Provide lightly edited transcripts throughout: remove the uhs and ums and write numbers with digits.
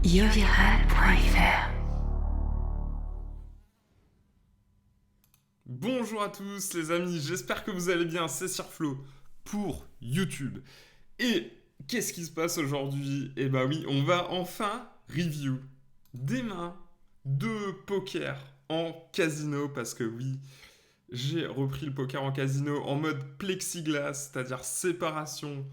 Yoviral.fr. Bonjour à tous les amis, j'espère que vous allez bien, c'est Sirflo pour YouTube. Et qu'est-ce qui se passe aujourd'hui? Eh bah oui, on va enfin review des mains de poker en casino, parce que oui, j'ai repris le poker en casino en mode plexiglas, c'est-à-dire séparation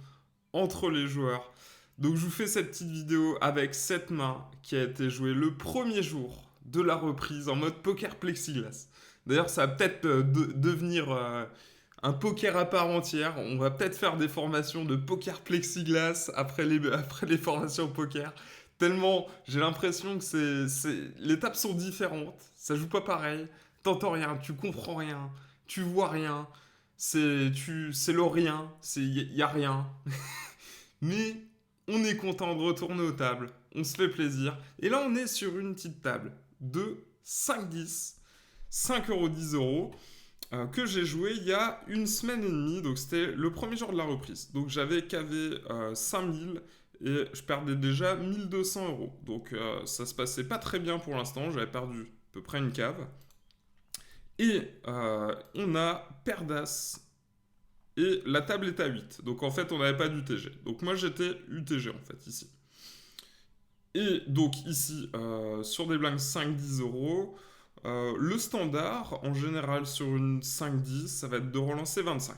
entre les joueurs. Donc je vous fais cette petite vidéo avec cette main qui a été jouée le premier jour de la reprise en mode poker plexiglas. D'ailleurs, ça va peut-être devenir un poker à part entière. On va peut-être faire des formations de poker plexiglas après les formations poker. Tellement j'ai l'impression que les tables sont différentes. Ça joue pas pareil. T'entends rien, tu comprends rien, tu vois rien. C'est le rien, y a rien. Mais on est content de retourner aux tables, on se fait plaisir. Et là, on est sur une petite table de 5-10, 5 € 10 € que j'ai joué il y a une semaine et demie. Donc, c'était le premier jour de la reprise. Donc, j'avais cavé 5000 et je perdais déjà 1200 €. Donc, ça se passait pas très bien pour l'instant. J'avais perdu à peu près une cave. Et on a Perdas et la table est à 8. Donc en fait, on n'avait pas d'UTG. Donc moi, j'étais UTG en fait, ici. Et donc ici, sur des blindes 5-10 €, le standard, en général, sur une 5-10, ça va être de relancer 25.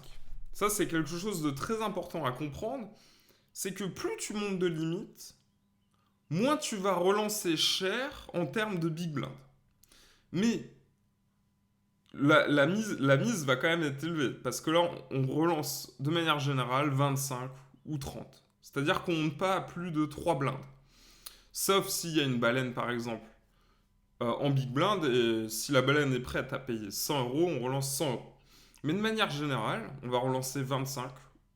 Ça, c'est quelque chose de très important à comprendre. C'est que plus tu montes de limite, moins tu vas relancer cher en termes de big blind. Mais la mise va quand même être élevée, parce que là, on relance de manière générale 25 ou 30. C'est-à-dire qu'on ne monte pas à plus de 3 blindes. Sauf s'il y a une baleine, par exemple, en big blind, et si la baleine est prête à payer 100 €, on relance 100 €. Mais de manière générale, on va relancer 25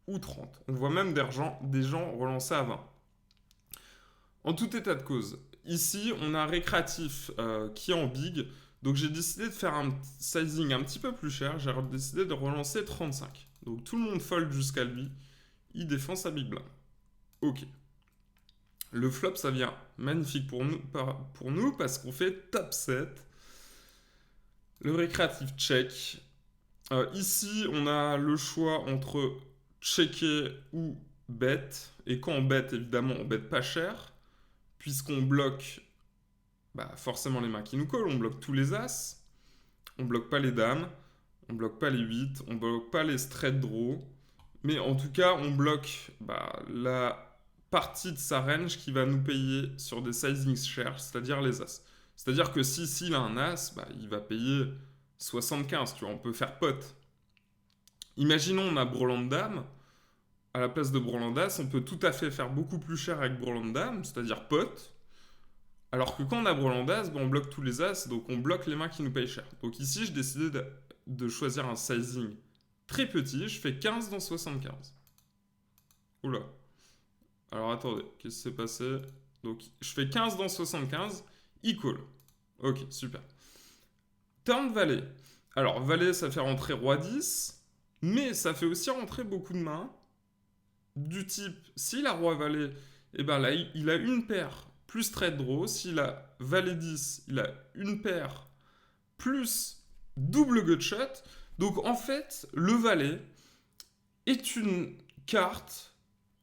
ou 30. On voit même des gens relancer à 20. En tout état de cause, ici, on a un récréatif qui est en big. Donc j'ai décidé de faire un sizing un petit peu plus cher. J'ai décidé de relancer 35. Donc tout le monde fold jusqu'à lui. Il défend sa big blind. Ok. Le flop, ça vient magnifique pour nous parce qu'on fait top 7. Le récréatif check. Ici, on a le choix entre checker ou bet. Et quand on bet, évidemment, on bet pas cher. Puisqu'on bloque forcément les mains qui nous collent. On bloque tous les as. On bloque pas les dames, on bloque pas les 8, on bloque pas les straight draw, mais en tout cas, on bloque la partie de sa range qui va nous payer sur des sizings chers, c'est-à-dire les as. C'est-à-dire que si s'il a un as, il va payer 75, tu vois, on peut faire pot. Imaginons on a brelan de dame, à la place de brelan d'as, on peut tout à fait faire beaucoup plus cher avec brelan de dame, c'est-à-dire pot. Alors que quand on a brelan d'as, on bloque tous les as, donc on bloque les mains qui nous payent cher. Donc ici, j'ai décidé de choisir un sizing très petit, je fais 15 dans 75. Oula. Alors attendez, qu'est-ce qui s'est passé? Donc je fais 15 dans 75, il call. Ok, super. Turn valet. Alors valet, ça fait rentrer roi 10, mais ça fait aussi rentrer beaucoup de mains. Du type, s'il a roi valet, et ben là, il a une paire plus straight draw. S'il a valet 10, il a une paire plus double gutshot. Donc en fait, le valet est une carte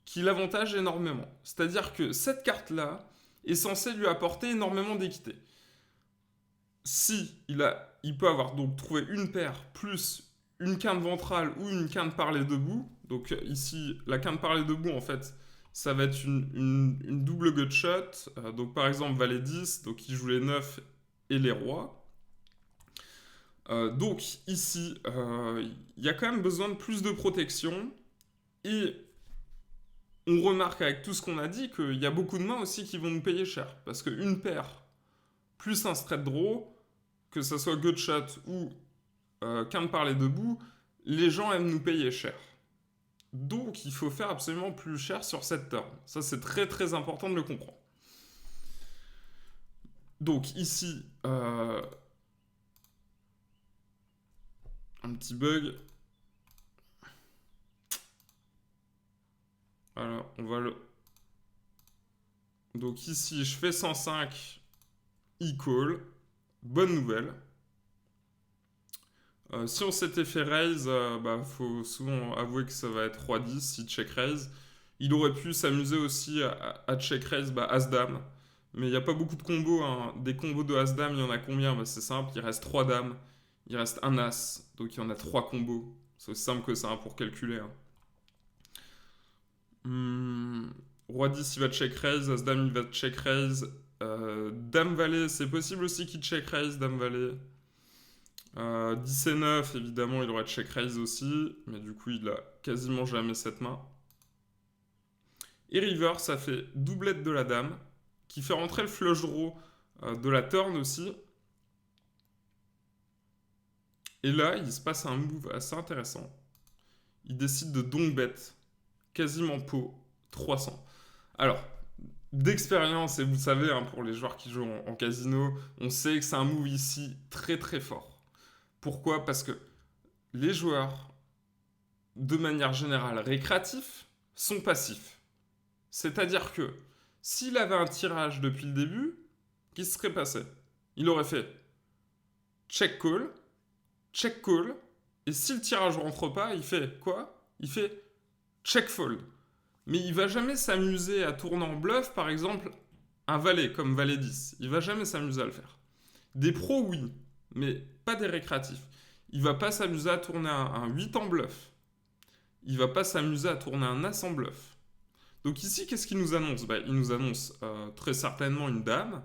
qui l'avantage énormément. C'est-à-dire que cette carte-là est censée lui apporter énormément d'équité. Si il peut avoir donc trouvé une paire plus une quinte ventrale ou une quinte par les deux bouts. Donc ici, la quinte par les deux bouts, en fait, ça va être une double gutshot. Donc par exemple, valet 10, donc il joue les 9 et les rois. Donc ici, il y a quand même besoin de plus de protection. Et on remarque avec tout ce qu'on a dit qu'il y a beaucoup de mains aussi qui vont nous payer cher. Parce qu'une paire plus un straight draw, que ce soit gutshot ou quinte par les deux bouts, les gens aiment nous payer cher. Donc il faut faire absolument plus cher sur cette turn. Ça c'est très très important de le comprendre. Donc ici, un petit bug. Alors on va le... Donc ici, je fais 105, il call. Bonne nouvelle. Si on s'était fait raise, faut souvent avouer que ça va être roi-10 si check raise. Il aurait pu s'amuser aussi à check raise As-Dame. Mais il n'y a pas beaucoup de combos, hein. Des combos de As-Dame, il y en a combien? C'est simple, il reste 3 dames, il reste un As, donc il y en a 3 combos. C'est aussi simple que ça, hein, pour calculer, hein. Roi 10 il va check raise, As-Dame il va check raise. Dame Valet, c'est possible aussi qu'il check raise, Dame Valet. 10 et 9, évidemment, il aurait check raise aussi, mais du coup, il a quasiment jamais cette main. Et river, ça fait doublette de la dame, qui fait rentrer le flush draw de la turn aussi. Et là, il se passe un move assez intéressant. Il décide de donc bet, quasiment pot, 300. Alors, d'expérience, et vous savez, hein, pour les joueurs qui jouent en casino, on sait que c'est un move ici très très fort. Pourquoi? Parce que les joueurs, de manière générale récréatifs, sont passifs. C'est-à-dire que s'il avait un tirage depuis le début, qu'est-ce qui serait passé? Il aurait fait check call, et si le tirage rentre pas, il fait quoi? Il fait check fold. Mais il va jamais s'amuser à tourner en bluff, par exemple, un valet comme valet 10. Il va jamais s'amuser à le faire. Des pros, oui, mais pas des récréatifs. Il va pas s'amuser à tourner un 8 en bluff. Il va pas s'amuser à tourner un as en bluff. Donc ici, qu'est-ce qu'il nous annonce? Il nous annonce très certainement une dame.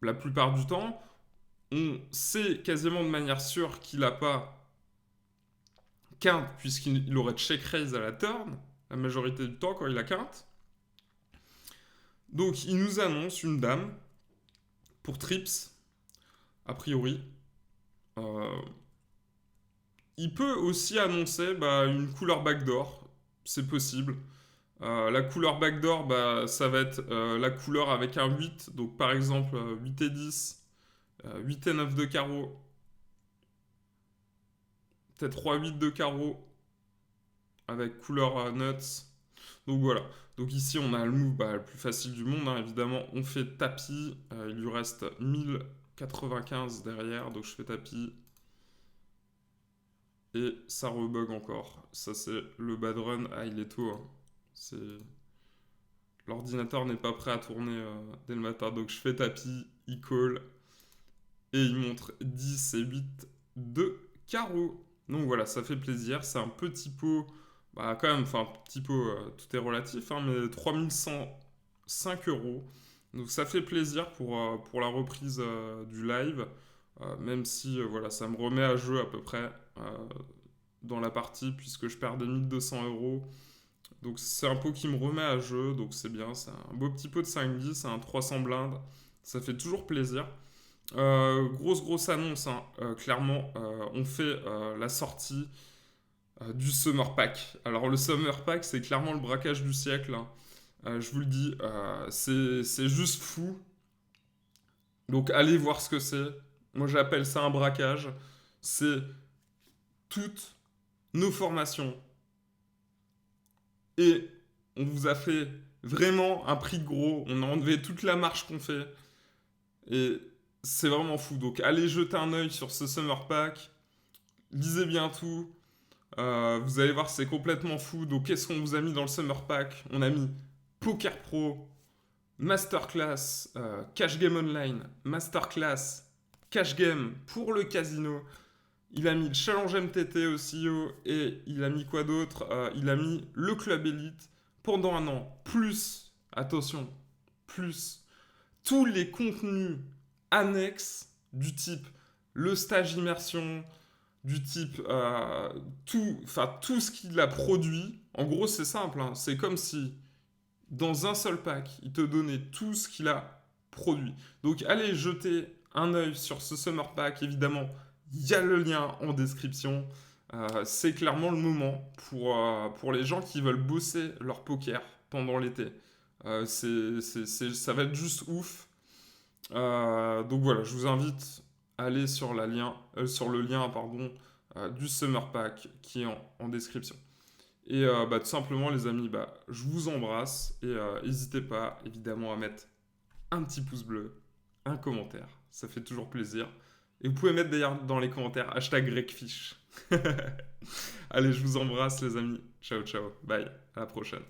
La plupart du temps, on sait quasiment de manière sûre qu'il n'a pas quinte, puisqu'il aurait check raise à la turn, la majorité du temps quand il a quinte. Donc il nous annonce une dame pour trips, a priori. Il peut aussi annoncer une couleur backdoor, c'est possible. La couleur backdoor, ça va être la couleur avec un 8, donc par exemple 8 et 10, 8 et 9 de carreau, peut-être 3 8 de carreau avec couleur nuts. Donc voilà. Donc ici on a le move le plus facile du monde, hein, évidemment. On fait tapis, il lui reste 1095 derrière, donc je fais tapis. Et ça rebug encore. Ça c'est le bad run. Ah, il est tôt, hein. C'est... L'ordinateur n'est pas prêt à tourner dès le matin, donc je fais tapis, il call, et il montre 10 et 8 de carreau. Donc voilà, ça fait plaisir, c'est un petit pot, quand même, enfin petit pot, tout est relatif, hein, mais 3105 euros. Donc ça fait plaisir pour la reprise du live, même si voilà, ça me remet à jeu à peu près dans la partie, puisque je perdais 1200 euros. Donc c'est un pot qui me remet à jeu, donc c'est bien, c'est un beau petit pot de 5-10, c'est un 300 blindes, ça fait toujours plaisir. Grosse annonce, hein. Clairement, on fait la sortie du Summer Pack. Alors le Summer Pack, c'est clairement le braquage du siècle, hein. Je vous le dis, c'est juste fou. Donc allez voir ce que c'est. Moi j'appelle ça un braquage. C'est toutes nos formations. Et on vous a fait vraiment un prix de gros. On a enlevé toute la marge qu'on fait. Et c'est vraiment fou. Donc allez jeter un œil sur ce Summer Pack. Lisez bien tout. Vous allez voir, c'est complètement fou. Donc qu'est-ce qu'on vous a mis dans le Summer Pack? On a mis Poker Pro, Masterclass, Cash Game Online, Masterclass, Cash Game pour le casino. Il a mis le Challenge MTT aussi, et il a mis quoi d'autre? Il a mis le Club Elite pendant un an. Plus, attention, plus tous les contenus annexes du type le stage immersion, du type tout ce qu'il a produit. En gros, c'est simple, hein. C'est comme si dans un seul pack, il te donnait tout ce qu'il a produit. Donc allez jeter un œil sur ce Summer Pack, évidemment. Il y a le lien en description. C'est clairement le moment pour les gens qui veulent bosser leur poker pendant l'été. Ça va être juste ouf. Donc voilà, je vous invite à aller sur le lien du Summer Pack qui est en description. Et tout simplement, les amis, je vous embrasse. Et n'hésitez pas, évidemment, à mettre un petit pouce bleu, un commentaire. Ça fait toujours plaisir. Et vous pouvez mettre d'ailleurs dans les commentaires #GregFish. Allez, je vous embrasse, les amis. Ciao, ciao. Bye. À la prochaine.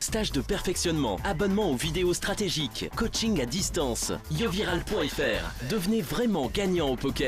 Stage de perfectionnement, abonnement aux vidéos stratégiques, coaching à distance, yoviral.fr. Devenez vraiment gagnant au poker.